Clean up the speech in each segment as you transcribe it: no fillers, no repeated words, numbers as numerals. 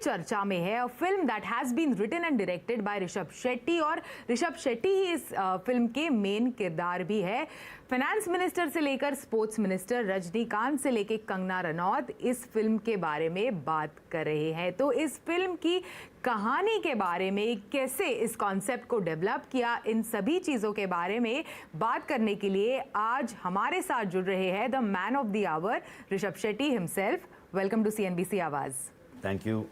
चर्चा में है, a film that has been written and directed by Rishab Shetty, और ऋषभ शेट्टी ही इस फिल्म के मेन किरदार भी है। फाइनेंस मिनिस्टर से लेकर स्पोर्ट्स मिनिस्टर, रजनीकांत से लेकर कंगना रनौत इस फिल्म के बारे में बात कर रहे हैं। तो इस फिल्म की कहानी के बारे में, कैसे इस कॉन्सेप्ट को डेवलप किया, इन सभी चीज़ों के बारे में बात करने के लिए आज हमारे साथ जुड़ रहे हैं the man of the hour, Rishab Shetty himself. Welcome to CNBC Awaaz. Thank you.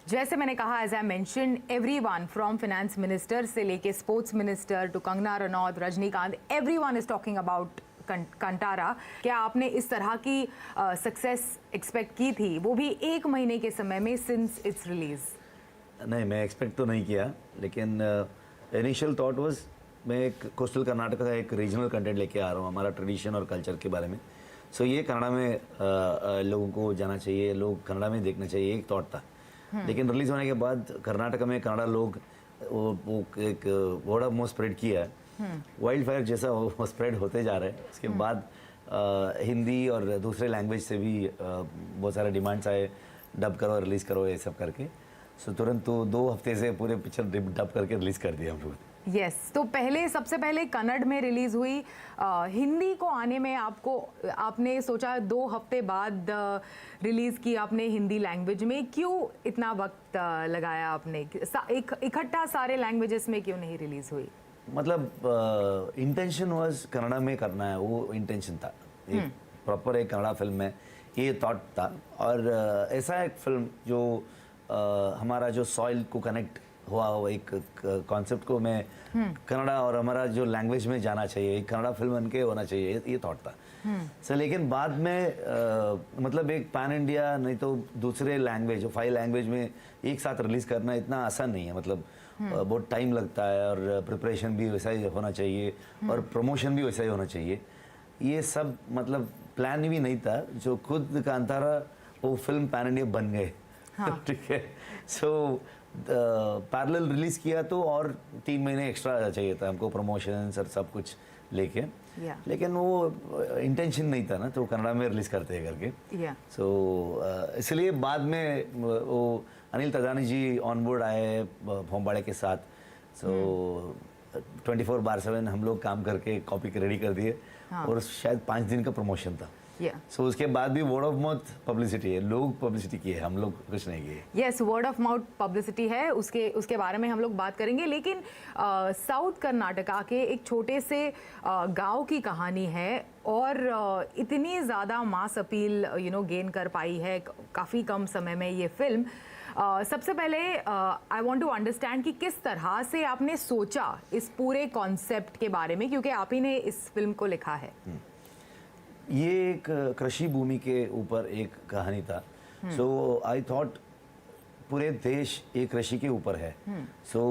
जैसे मैंने कहा, as I mention, everyone from finance minister से लेके sports minister to Kangana Ranaut, Rajinikanth, everyone is talking about Kantara. क्या आपने इस तरह की सक्सेस एक्सपेक्ट की थी, वो भी 1 महीने के समय में सिंस इट्स रिलीज? नहीं, मैं एक्सपेक्ट तो नहीं किया, लेकिन इनिशियल थॉट वाज मैं एक कोस्टल कर्नाटक का एक रीजनल कंटेंट लेके आ रहा हूँ, हमारा ट्रेडिशन और कल्चर के बारे में। सो ये कन्नड़ा में लोगों को जाना चाहिए, लोग कन्नड़ा में देखना चाहिए, एक थॉट था। लेकिन रिलीज होने के बाद कर्नाटक में कन्नड़ा लोग वो एक वर्ड ऑफ माउथ स्प्रेड किया है, वाइल्ड फायर जैसा वो स्प्रेड होते जा रहे हैं। उसके बाद हिंदी और दूसरे लैंग्वेज से भी बहुत सारे डिमांड्स आए, डब करो, रिलीज़ करो, ये सब करके। सो तुरंत तो 2 हफ्ते से पूरे पिक्चर डब करके रिलीज़ कर दिया हम लोग। यस, तो सबसे पहले कन्नड़ में रिलीज हुई। हिंदी को आने में आपने सोचा 2 हफ्ते बाद रिलीज की आपने हिंदी लैंग्वेज में, क्यों इतना वक्त लगाया आपने? इकट्ठा सारे लैंग्वेजेस में क्यों नहीं रिलीज हुई? मतलब इंटेंशन वाज कन्नड़ा में करना है, वो इंटेंशन था। एक प्रॉपर एक कन्नड़ा फिल्म में ये थॉट था। और ऐसा एक फिल्म जो हमारा जो सॉइल को कनेक्ट हुआ हो, एक कॉन्सेप्ट को मैं कन्नड़ा और हमारा जो लैंग्वेज में जाना चाहिए, एक कन्नड़ा फिल्म बन के होना चाहिए, ये थॉट था। सो लेकिन बाद में मतलब एक पैन इंडिया नहीं तो दूसरे लैंग्वेज, 5 लैंग्वेज में एक साथ रिलीज करना इतना आसान नहीं है। मतलब बहुत टाइम लगता है और प्रिपरेशन भी वैसा ही होना चाहिए और प्रमोशन भी वैसा ही होना चाहिए। ये सब मतलब प्लान भी नहीं था, जो खुद कांतारा वो फिल्म पैन इंडिया बन गए। ठीक है। सो पैरेलल रिलीज किया तो और 3 महीने एक्स्ट्रा चाहिए था हमको, प्रमोशंस और सब कुछ लेके। लेकिन वो इंटेंशन नहीं था ना, तो कन्नड़ा में रिलीज करते हैं करके। सो इसलिए बाद में वो अनिल तदानी जी ऑन बोर्ड आए भोंबाड़े के साथ। सो 24/7 हम लोग काम करके कॉपी रेडी कर दिए। और शायद 5 दिन का प्रमोशन था। सो उसके बाद भी वर्ड ऑफ माउथ पब्लिसिटी है, लोग पब्लिसिटी किए, हम लोग कुछ नहीं किए। Yes, word of mouth publicity है, उसके बारे में हम लोग बात करेंगे। लेकिन साउथ कर्नाटका के एक छोटे से गांव की कहानी है और इतनी ज़्यादा मास अपील गेन कर पाई है काफ़ी कम समय में ये फिल्म। सबसे पहले आई वांट टू अंडरस्टैंड कि किस तरह से आपने सोचा इस पूरे कॉन्सेप्ट के बारे में, क्योंकि आप ही ने इस फिल्म को लिखा है। ये एक कृषि भूमि के ऊपर एक कहानी था। सो आई थॉट पूरे देश एक कृषि के ऊपर है। सो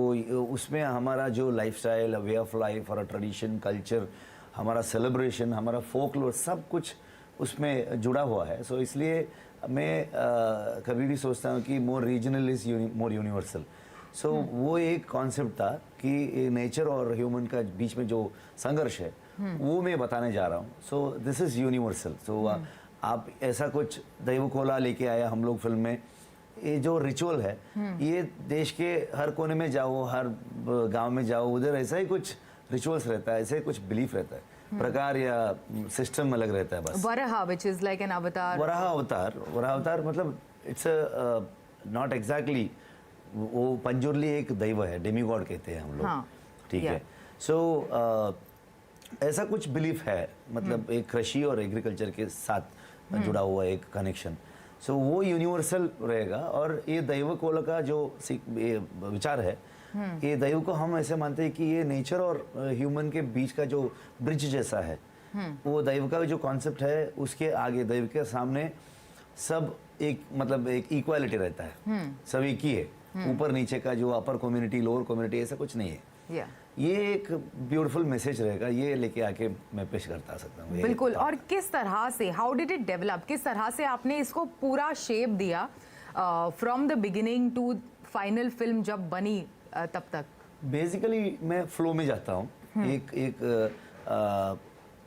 उसमें हमारा जो लाइफस्टाइल, वे ऑफ लाइफ और ट्रेडिशन, कल्चर, हमारा सेलिब्रेशन, हमारा फोकलोर, सब कुछ उसमें जुड़ा हुआ है। सो इसलिए मैं कभी भी सोचता हूँ कि मोर रीजनल इज मोर यूनिवर्सल। सो वो एक कॉन्सेप्ट था कि नेचर और ह्यूमन का बीच में जो संघर्ष है वो मैं बताने जा रहा हूँ। So this is universal. सो आप ऐसा कुछ दैवकोला लेके आया हम लोग फिल्म में। ये जो रिचुअल है, ये देश के हर कोने में जाओ, हर गांव में जाओ, उधर ऐसा ही कुछ रिचुअल्स रहता है, ऐसे कुछ बिलीफ रहता है, प्रकार या सिस्टम अलग रहता है बस। Varaha, which is like an avatar. Varaha अवतार मतलब इट्स नॉट एग्जैक्टली, वो पंजुर्ली एक दैव है, डेमीगॉड कहते हैं हम लोग। ठीक है। सो ऐसा कुछ बिलीफ है, मतलब एक कृषि और एग्रीकल्चर के साथ जुड़ा हुआ एक कनेक्शन। सो वो यूनिवर्सल रहेगा। और ये दैव कोल का जो विचार है, ये दैव को हम ऐसे मानते हैं कि ये नेचर और ह्यूमन के बीच का जो ब्रिज जैसा है। वो दैव का जो कॉन्सेप्ट है, उसके आगे दैव के सामने सब एक मतलब एक इक्वालिटी रहता है, सब एक ही है। ऊपर नीचे का जो अपर कम्युनिटी, लोअर कम्युनिटी, ऐसा कुछ नहीं है। ये एक ब्यूटीफुल मैसेज रहेगा, ये लेके आके मैं पेश करता सकता हूँ। बिल्कुल। और किस तरह से, हाउ डिड इट डेवलप, किस तरह से आपने इसको पूरा शेप दिया from the beginning to final film जब बनी तब तक? बेसिकली मैं फ्लो में जाता हूँ। एक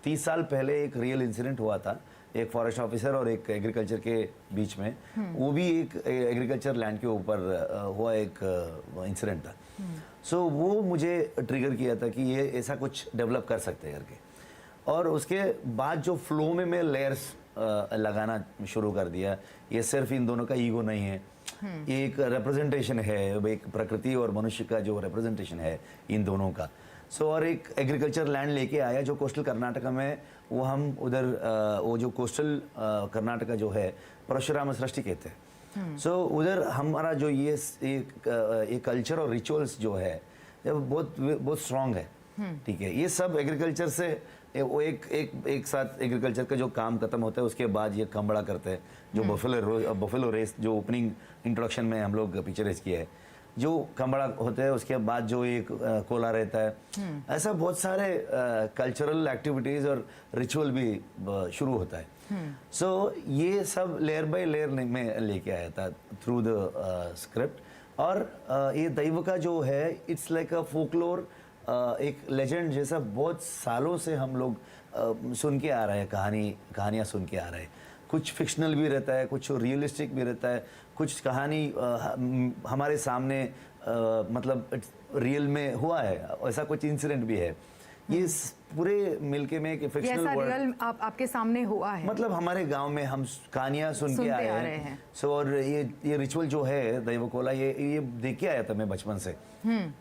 30 साल पहले एक रियल इंसिडेंट हुआ था एक फॉरेस्ट ऑफिसर और एक एग्रीकल्चर के बीच में, वो भी एक एग्रीकल्चर लैंड के ऊपर हुआ एक इंसिडेंट था। सो वो मुझे ट्रिगर किया था कि ये ऐसा कुछ डेवलप कर सकते हैं करके। और उसके बाद जो फ्लो में मैं लेयर्स लगाना शुरू कर दिया, ये सिर्फ इन दोनों का ईगो नहीं है, ये एक रिप्रेजेंटेशन है, एक प्रकृति और मनुष्य का जो रिप्रेजेंटेशन है इन दोनों का। सो और एक एग्रीकल्चर लैंड लेके आया जो कोस्टल कर्नाटका में, वो हम उधर वो जो कोस्टल कर्नाटका जो है परशुराम सृष्टि कहते हैं। सो उधर हमारा जो ये कल्चर और रिचुअल्स जो है बहुत स्ट्रांग है। ठीक है, ये सब एग्रीकल्चर से वो एक साथ एग्रीकल्चर का जो काम खत्म होता है उसके बाद ये कंबड़ा करते हैं, जो बफेलो रेस जो ओपनिंग इंट्रोडक्शन में हम लोग पिक्चर रेस किया है, जो कंबड़ा होता है उसके बाद जो एक कोला रहता है, ऐसा बहुत सारे कल्चरल एक्टिविटीज और रिचुअल भी शुरू होता है। सो ये सब लेयर बाय लेयर में लेके आया था थ्रू द स्क्रिप्ट। और ये दैव का जो है इट्स लाइक अ फोकलोर, एक लेजेंड जैसा बहुत सालों से हम लोग सुन के आ रहे हैं, कहानियाँ सुन के आ रहे हैं। कुछ फिक्शनल भी रहता है, कुछ रियलिस्टिक भी रहता है, कुछ कहानी हमारे सामने मतलब रियल में हुआ है, ऐसा कुछ इंसिडेंट भी है। ये पूरे मिलके में एक फिक्शनल वर्ल्ड रियल आपके सामने हुआ है, मतलब हमारे गांव में हम कहानियां सुन के आए हैं। सो और ये रिचुअल जो है दैव कोला, ये देख के आया था मैं बचपन से।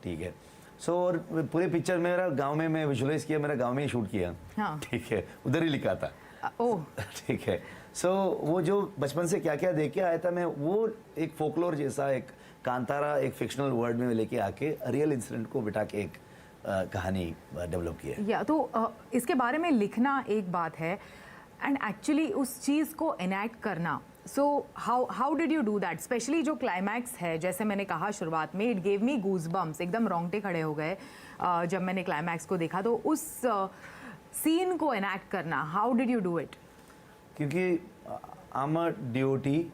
ठीक है। सो और पूरे पिक्चर मेरा गांव में मैं विजुअलाइज किया, मेरा गांव में ही शूट किया। हाँ। ठीक है, उधर ही लिखा था। ओह ठीक है। सो वो जो बचपन से क्या क्या देख के आया था मैं, वो एक फोकलोर जैसा एक कांतारा एक फिक्शनल वर्ल्ड में लेके आके रियल इंसिडेंट को बिठा के एक कहानी डेवलप की है। या तो इसके बारे में लिखना एक बात है, एंड एक्चुअली उस चीज़ को एनैक्ट करना। So how did you do that? Specially जो क्लाइमैक्स है, जैसे मैंने कहा शुरुआत में, इट गेव मी गूज़बम्प्स, एकदम रोंगटे खड़े हो गए जब मैंने क्लाइमैक्स को देखा। तो उस सीन को एनैक्ट करना, how did you do it? क्योंकि आई एम अ डिवोटी,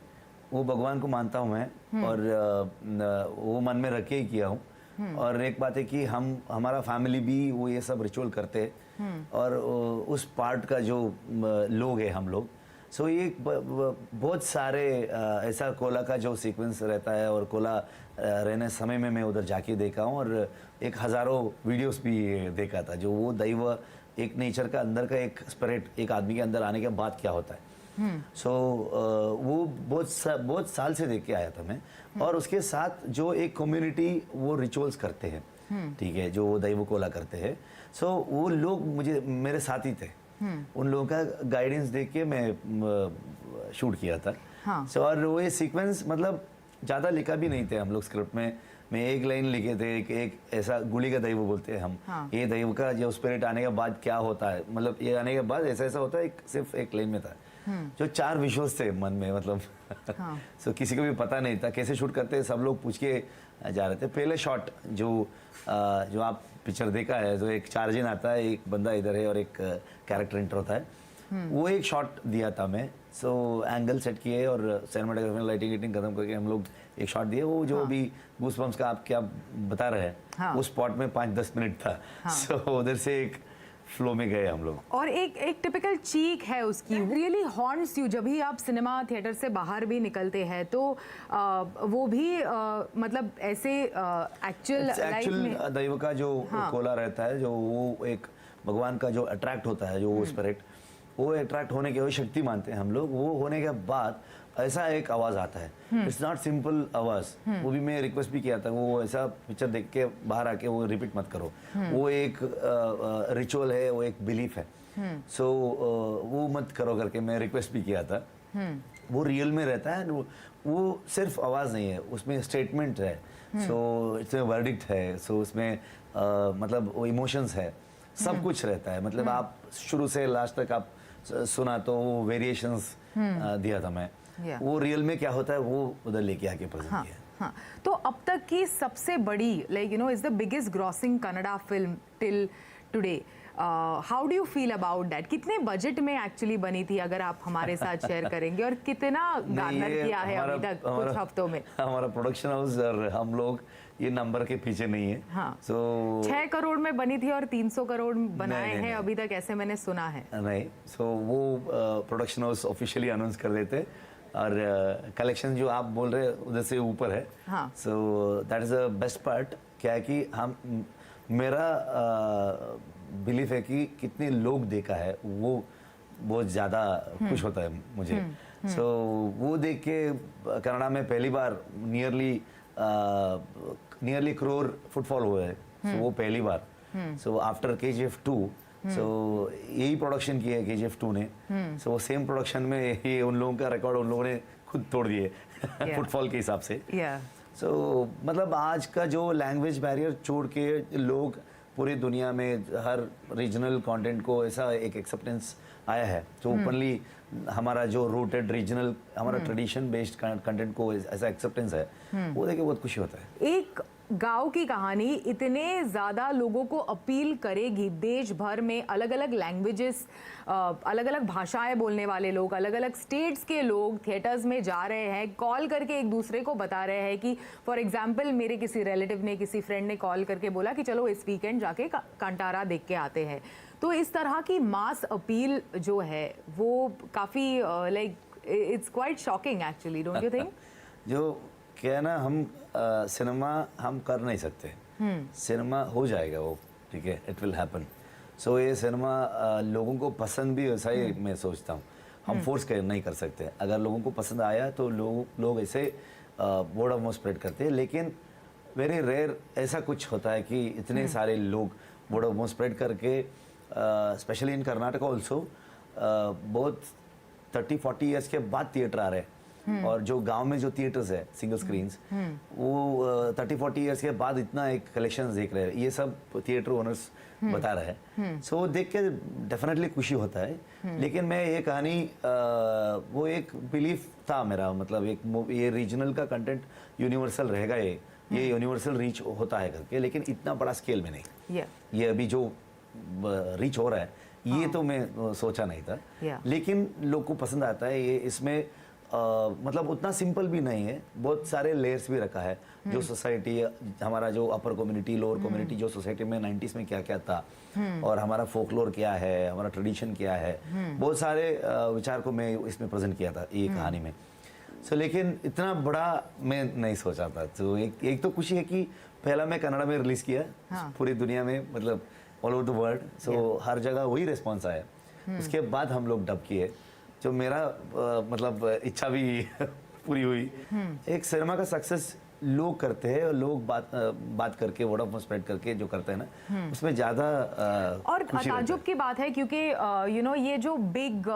वो भगवान को मानता हूँ मैं, और वो मन में रख के ही किया हूँ। और एक बात है कि हमारा फैमिली भी वो ये सब रिचुअल करते हैं, और उस पार्ट का जो लोग हैं हम लोग। सो ये बहुत सारे ऐसा कोला का जो सीक्वेंस रहता है, और कोला रहने समय में मैं उधर जाके देखा हूँ, और एक हज़ारों वीडियोस भी देखा था, जो वो दैव एक नेचर का अंदर का एक स्पिरिट एक आदमी के अंदर आने के बाद क्या होता है। सो वो बहुत साल से देख के आया था मैं। और उसके साथ जो एक कम्युनिटी वो रिचुअल्स करते हैं, ठीक है, जो वो दैव कोला करते हैं। सो वो लोग मेरे साथ ही थे, उन लोगों का गाइडेंस देख के मैं शूट किया था। हाँ। सो और वो ये सीक्वेंस मतलब ज़्यादा लिखा भी नहीं थे हम लोग स्क्रिप्ट में। मैं एक लाइन लिखे थे, एक ऐसा गुली का दैव बोलते हैं हम। हाँ। ये दैव का जो स्पिरिट आने के बाद क्या होता है, मतलब ये आने के बाद ऐसा ऐसा होता है, सिर्फ एक लाइन में था। जो 4 विजुअल्स थे मन में, मतलब हाँ। सो किसी को भी पता नहीं था कैसे शूट करते हैं, सब लोग पूछ के जा रहे थे। पहले शॉट जो आप पिक्चर देखा है, जो एक चार्जिन आता है, एक बंदा इधर है और एक कैरेक्टर एंटर होता है, वो एक शॉट दिया था मैं। सो एंगल सेट किए और सिनेमेटोग्राफी में लाइटिंग खत्म करके हम लोग एक शॉट दिए। वो जो भी गूज़बम्प्स का आप क्या बता रहे हैं, हाँ। वो स्पॉट में 5-10 मिनट था। सो उधर से एक फ्लो में गए हम लोग। और एक टिपिकल चीक है उसकी, रियली हॉन्ट्स यू। जब भी आप सिनेमा थिएटर से बाहर भी निकलते हैं तो वो भी मतलब ऐसे एक्चुअल लाइफ में दैव का जो कोला रहता है, जो वो एक भगवान का जो अट्रैक्ट होता है, जो वो स्पिरिट, वो अट्रैक्ट होने की वही शक्ति मानते हैं हम लोग। वो होने के बाद ऐसा एक आवाज़ आता है, इट्स नॉट सिंपल आवाज़। वो भी मैं रिक्वेस्ट भी किया था, वो ऐसा पिक्चर देख के बाहर आके वो रिपीट मत करो। वो एक रिचुअल है, वो एक बिलीफ है। सो वो मत करो करके मैं रिक्वेस्ट भी किया था। वो रियल में रहता है, वो सिर्फ आवाज़ नहीं है, उसमें स्टेटमेंट है। सो इसमें वर्डिक्ट है, सो उसमें मतलब वो इमोशंस है, सब कुछ रहता है। मतलब आप शुरू से लास्ट तक आप सुना तो वो वेरिएशंस दिया था मैं। वो रियल में क्या होता है वो उधर लेके आके प्रेजेंट किया। हाँ, तो अब तक की सबसे बड़ी, like you know, is the biggest grossing Kannada film till today. How do you feel about that? कितने बजट में एक्चुअली बनी थी, अगर आप हमारे साथ शेयर करेंगे, और कितना गार्नर किया है अभी तक कुछ हफ्तों में? हमारा प्रोडक्शन हाउस और हम लोग ये नंबर के पीछे नहीं है। हाँ, सो 6 करोड़ में बनी थी और 300 करोड़ बनाए हैं अभी तक, ऐसे मैंने सुना है। नहीं, सो वो प्रोडक्शन हाउस ऑफिशियली अनाउंस कर देते, और कलेक्शन जो आप बोल रहे हैं उधर से ऊपर है। हाँ। So that is the best part. क्या है कि हम मेरा बिलीफ है कि कितने लोग देखा है वो बहुत ज़्यादा खुश होता है मुझे। सो वो देख के कनाडा में पहली बार नियरली करोड़ फुटफॉल हुआ है। सो वो पहली बार। सो आफ्टर KGF 2, सो यही प्रोडक्शन किया है KGF 2 ने। सो वो सेम प्रोडक्शन में ये उन लोगों का रिकॉर्ड उन लोगों ने खुद तोड़ दिए फुटफॉल के हिसाब से। सो मतलब आज का जो लैंग्वेज बैरियर छोड़ के लोग पूरी दुनिया में हर रीजनल कंटेंट को ऐसा एक एक्सेप्टेंस आया है, जो ओपनली हमारा जो रूटेड रीजनल हमारा ट्रेडिशन बेस्ड कंटेंट को ऐसा एक्सेप्टेंस है, वो देख के बहुत खुशी होता है। एक गांव की कहानी इतने ज़्यादा लोगों को अपील करेगी, देश भर में अलग अलग लैंग्वेजेस, अलग अलग भाषाएं बोलने वाले लोग, अलग अलग स्टेट्स के लोग थिएटर्स में जा रहे हैं, कॉल करके एक दूसरे को बता रहे हैं कि फॉर एग्जांपल मेरे किसी रिलेटिव ने, किसी फ्रेंड ने कॉल करके बोला कि चलो इस वीकेंड जाके कांटारा देख के आते हैं। तो इस तरह की मास अपील जो है वो काफ़ी like it's quite shocking actually, don't you think? जो क्या है ना, हम सिनेमा हम कर नहीं सकते। सिनेमा हो जाएगा वो, ठीक है, इट विल हैपन। सो ये सिनेमा लोगों को पसंद भी वैसा ही मैं सोचता हूँ। हम फोर्स नहीं कर सकते। अगर लोगों को पसंद आया तो लोग ऐसे वर्ड ऑफ माउथ स्प्रेड करते हैं, लेकिन वेरी रेयर ऐसा कुछ होता है कि इतने सारे लोग वर्ड ऑफ माउथ स्प्रेड करके, स्पेशली इन कर्नाटक ऑल्सो, बहुत 30-40 ईयर्स के बाद थिएटर आ रहे हैं। और जो गांव में जो थिएटर्स है सिंगल स्क्रीन्स, वो 30-40 ईयर्स के बाद इतना एक कलेक्शन देख रहे हैं। ये सब थिएटर ओनर्स बता रहे हैं। सो देख के डेफिनेटली खुशी होता है। लेकिन मैं ये कहानी, वो एक बिलीफ था मेरा, मतलब एक ये रीजनल का कंटेंट यूनिवर्सल रहेगा, ये यूनिवर्सल रीच होता है करके, लेकिन इतना बड़ा स्केल में नहीं। ये अभी जो रीच हो रहा है, ये तो मैं सोचा नहीं था, लेकिन लोग को पसंद आता है। ये इसमें मतलब उतना सिंपल भी नहीं है, बहुत सारे लेयर्स भी रखा है। जो सोसाइटी हमारा, जो अपर कम्युनिटी, लोअर कम्युनिटी, जो सोसाइटी में 90s में क्या क्या था, और हमारा फोकलोर क्या है, हमारा ट्रेडिशन क्या है, बहुत सारे विचार को मैं इसमें प्रेजेंट किया था ये कहानी में। सो लेकिन इतना बड़ा मैं नहीं सोचा था। तो एक तो खुशी है कि पहला मैं कन्नड़ा में रिलीज किया पूरी दुनिया में, मतलब ऑल ओवर द वर्ल्ड। सो हर जगह वही रिस्पॉन्स आया। उसके बाद हम लोग डब किए, जो मेरा मतलब इच्छा भी पूरी हुई। एक सिनेमा का सक्सेस लोग करते हैं, और लोग बात करके, वर्ड ऑफ माउथ स्प्रेड करके जो करते हैं ना, उसमें ज़्यादा और ताज्जुब की बात है, क्योंकि यू नो ये जो big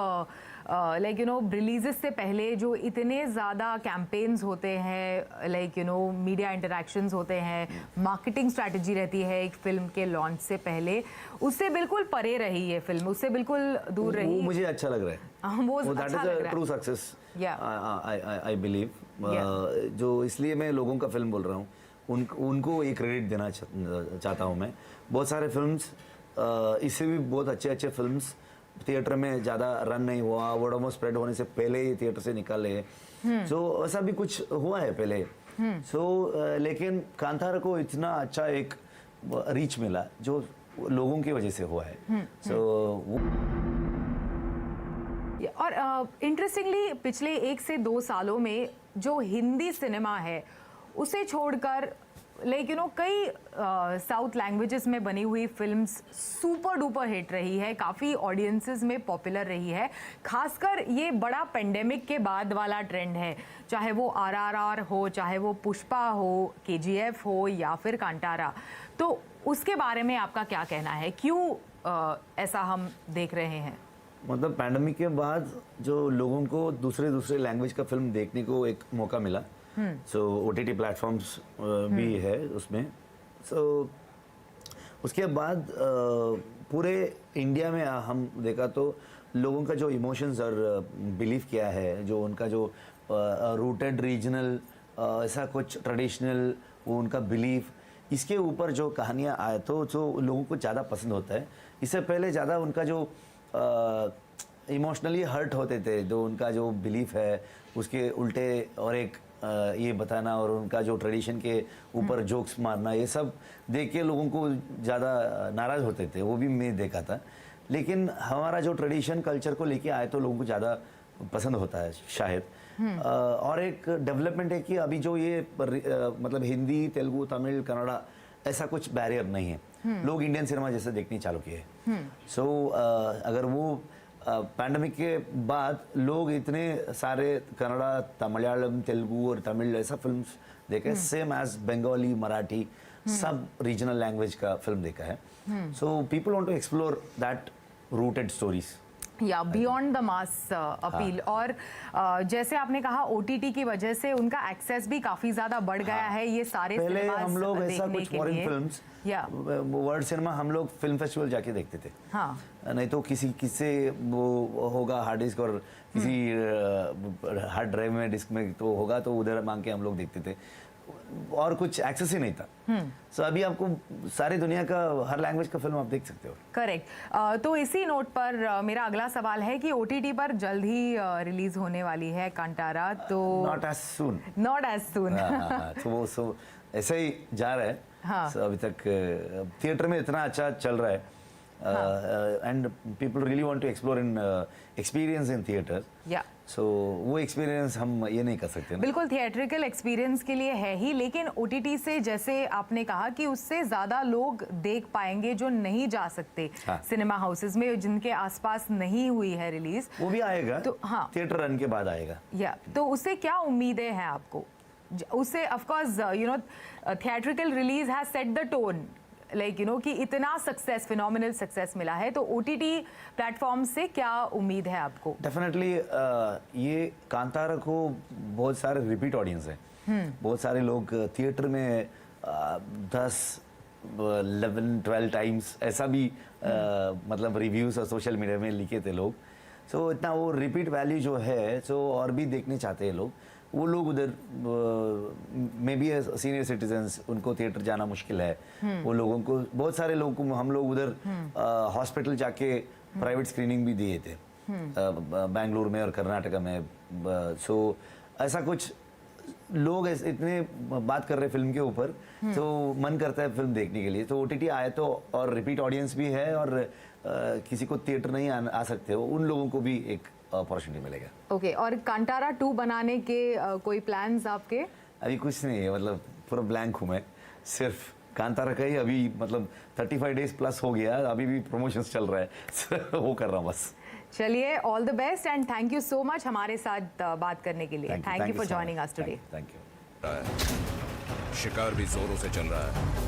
like you know releases से पहले जो इतने ज़्यादा कैंपेन्स होते हैं, like you know media interactions होते हैं, मार्केटिंग स्ट्रैटेजी रहती है एक फिल्म के लॉन्च से पहले, उससे बिल्कुल परे रही ये फिल्म, उससे बिल्कुल दूर रही। वो मुझे अच्छा लग रहा है। वो अच्छा लग रहा है। True success I believe. जो इसलिए मैं लोगों का फिल्म बोल रहा हूँ, उनको एक क्रेडिट देना चाहता हूँ मैं। बहुत सारे फिल्म्स, इससे भी बहुत अच्छे फिल्म्स थिएटर में ज़्यादा रन नहीं हुआ, वर्ड ऑफ माउथ स्प्रेड होने से पहले ही थिएटर से निकाले। सो ऐसा भी कुछ हुआ है पहले। सो लेकिन कांतारा को इतना अच्छा एक रीच मिला जो लोगों की वजह से हुआ है। सो और इंटरेस्टिंगली पिछले 1 से 2 सालों में जो हिंदी सिनेमा है उसे छोड़कर लाइक यू नो कई साउथ लैंग्वेजेस में बनी हुई फिल्म्स सुपर डुपर हिट रही है, काफ़ी ऑडियंसेस में पॉपुलर रही है। खासकर ये बड़ा पेंडेमिक के बाद वाला ट्रेंड है, चाहे वो RRR हो, चाहे वो पुष्पा हो, KGF हो, या फिर कांतारा। तो उसके बारे में आपका क्या कहना है, क्यों ऐसा हम देख रहे हैं? मतलब पैंडेमिक के बाद जो लोगों को दूसरे लैंग्वेज का फिल्म देखने को एक मौका मिला। सो OTT प्लेटफॉर्म्स भी है उसमें। सो उसके बाद पूरे इंडिया में हम देखा तो लोगों का जो इमोशंस और बिलीफ क्या है, जो उनका जो रूटेड रीजनल ऐसा कुछ ट्रेडिशनल, वो उनका बिलीफ, इसके ऊपर जो कहानियाँ आए तो जो लोगों को ज़्यादा पसंद होता है। इससे पहले ज़्यादा उनका जो इमोशनली हर्ट होते थे, जो उनका जो बिलीफ है उसके उल्टे और एक ये बताना और उनका जो ट्रेडिशन के ऊपर जोक्स मारना, ये सब देख के लोगों को ज़्यादा नाराज़ होते थे। वो भी मैं देखा था। लेकिन हमारा जो ट्रेडिशन कल्चर को लेके आए तो लोगों को ज़्यादा पसंद होता है शायद। और एक डेवलपमेंट है कि अभी जो ये मतलब हिंदी, तेलुगु, तमिल, कन्नड़ा ऐसा कुछ बैरियर नहीं है। लोग इंडियन सिनेमा जैसे देखने चालू किए। सो अगर वो पैंडमिक के बाद लोग इतने सारे कन्नड़ा, मलयालम, तेलुगु और तमिल ऐसा फिल्म्स देखे, सेम एज बंगाली, मराठी, सब रीजनल लैंग्वेज का फिल्म देखा है। So people want to explore that rooted stories या बियॉन्ड द मास अपील। और जैसे आपने कहा OTT की वजह से उनका एक्सेस भी काफी ज्यादा बढ़ गया है। ये सारे पहले सिनेमास हम लोग ऐसा देखने कुछ के फॉरेन लिए। फिल्म्स या वर्ल्ड सिनेमा हम लोग फिल्म फेस्टिवल जाके देखते थे। हाँ, नहीं तो किससे वो होगा हार्ड डिस्क और किसी हार्ड ड्राइव में डिस्क में तो होगा, तो उधर मांग के हम लोग देखते थे और कुछ एक्सेस ही नहीं था। सो अभी आपको सारी दुनिया का हर लैंग्वेज का फिल्म आप देख सकते हो। करेक्ट। तो इसी नोट पर मेरा अगला सवाल है कि OTT पर जल्द ही रिलीज होने वाली है कांतारा, तो not as soon. Not as soon. तो वो ऐसे ही जा रहा है। हाँ। अभी तक थिएटर में इतना अच्छा चल रहा है and people really want to explore in experience in theatre. या सो वो एक्सपीरियंस हम ये नहीं कर सकते ना। बिल्कुल थिएट्रिकल एक्सपीरियंस के लिए है ही, लेकिन OTT से जैसे आपने कहा कि उससे ज्यादा लोग देख पाएंगे जो नहीं जा सकते हाँ। सिनेमा हाउसेज में, जिनके आसपास नहीं हुई है रिलीज। वो भी आएगा तो हाँ, थिएटर रन के बाद आएगा। या तो उससे क्या उम्मीदें हैं आपको? उससे of course theatrical release has set the tone, like कि इतना सक्सेस, फिनोमिनल सक्सेस मिला है, तो OTT प्लेटफॉर्म से क्या उम्मीद है आपको? डेफिनेटली ये कांतारा को बहुत सारे रिपीट ऑडियंस है। बहुत सारे लोग थिएटर में 10, 11, 12 टाइम्स ऐसा भी मतलब रिव्यूज और सोशल मीडिया में लिखे थे लोग। सो इतना वो रिपीट वैल्यू जो है, सो और भी देखने चाहते हैं लोग। वो लोग उधर मे बी सीनियर सिटीजन्स, उनको थिएटर जाना मुश्किल है। वो लोगों को, बहुत सारे लोगों को हम लोग उधर हॉस्पिटल जाके प्राइवेट स्क्रीनिंग भी दिए थे बेंगलुरु में और कर्नाटका में। सो ऐसा कुछ लोग इतने बात कर रहे फिल्म के ऊपर, तो मन करता है फिल्म देखने के लिए। तो OTT आए तो, और रिपीट ऑडियंस भी है, और किसी को थिएटर नहीं आ सकते हो, उन लोगों को भी एक अपॉर्चुनिटी मिलेगा। ओके। और कांतारा 2 बनाने के कोई प्लान्स आपके? अभी कुछ नहीं है, मतलब पूरा ब्लैंक हूँ मैं। सिर्फ कांतारा का ही अभी मतलब 35 डेज प्लस हो गया, अभी भी प्रमोशंस चल रहा है। वो कर रहा हूँ बस। चलिए, all the best and thank you so much हमारे साथ बात करने के लिए। Thank you for joining us today. Thank you. शिकार भी जोरों से चल रहा है।